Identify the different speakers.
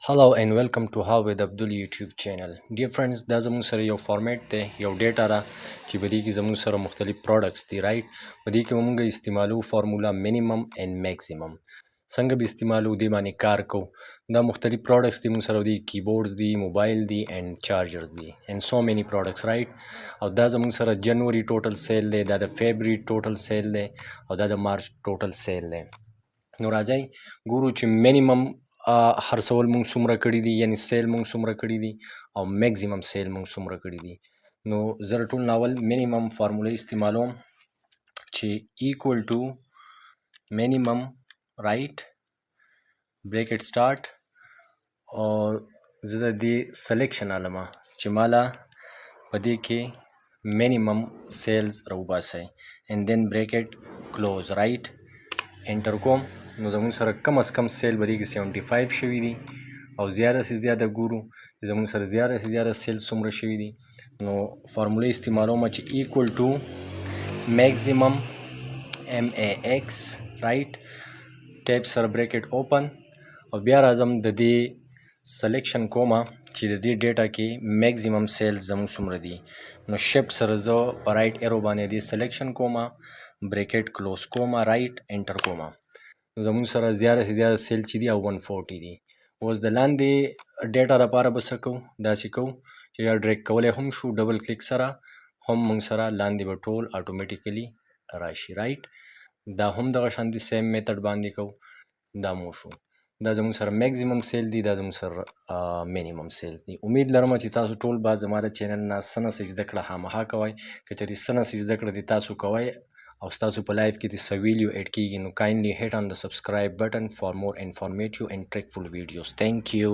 Speaker 1: Hello and welcome to HowWithAbdul YouTube channel. Dear friends, دا زموږ سره یو فارمیټ دی، یو ډیټا ده چې په دې کې زموږ سره مختلف پروډکټس دي رایټ. په دې کې به موږ استعمالو فارمولا منیمم اینڈ میکسیمم. څنګه به استعمالو دې باندې کار کوو. دا مختلف پروډکټس دي موږ سره دي، کیبورډز دي، موبایل دي اینڈ چارجرز دي اینڈ سو مینی پروډکټس رایټ. او دا زموږ سره جنوري ټوټل سیل دی، دا د فیبري ټوټل سیل دی او دا د مارچ ټوټل سیل دی. نو راځئ ګورو چې منیمم خرڅول مونږ څومره کړي دي، یعنی سیل مونږ څومره کړي دي او میکزیمم سیل مونږ څومره کړي دي. نو زه د ټول ناول منیمم فارموله استعمالوم چې ایکول ټو منیمم رایټ بریکټ سټارټ، او زه د دې سلیکشن علمه چې مالا په دې کې منیمم سیلز راوباسئ اینڈ دین بریکټ کلوز رایټ انټر کوم. نو زموږ سره کم از کم سیل به دې کې 75 شوي دي او زیاده سے زیاده ګورو چې زموږ سره زیاده سے زیاده سیل څومره شوي دي. نو فارموله استعمالوم چې ایکول ټو میکزیمم MAX رایټ ټیپ سره بریکټ اوپن او بیا راځم د دې سلیکشن کومه چې د دې ډیټا کې میکزیمم سیل زموږ څومره دي. نو شفت سره زه په رایټ ایرو باندې دې سلیکشن کومه، بریکټ کلوز کومه، رایټ انټر کومه. نو زموږ سره زیاده سے زیاده سیل چې دي او 140 دي. اوس د لاندې ډیټا لپاره به څه کوو، داسې کوو چې یا ډریګ کولی هم شو، ډبل کلیک سره هم موږ سره لاندې به ټول اټومیټیکلی راشي رایټ. دا هم دغه شانتي سیم میتھډ باندې کوو، دا مو شو. دا زموږ سره میکزیمم سیل دي، دا زموږ سره منیمم سیل دي. امید لرم چې تاسو ټول به زما د چینل نه څه نه څه زده کړه خامخا کوئ. که چېرې څه نه څه زده کړه دې تاسو کوئ او ستاسو په لایف کې د څه ویلیو ایډ کیږي، نو کایندلی هیټ آن د سبسکرایب بټن فار مور انفارمیټیو اینڈ ټریکفul videos. Thank you.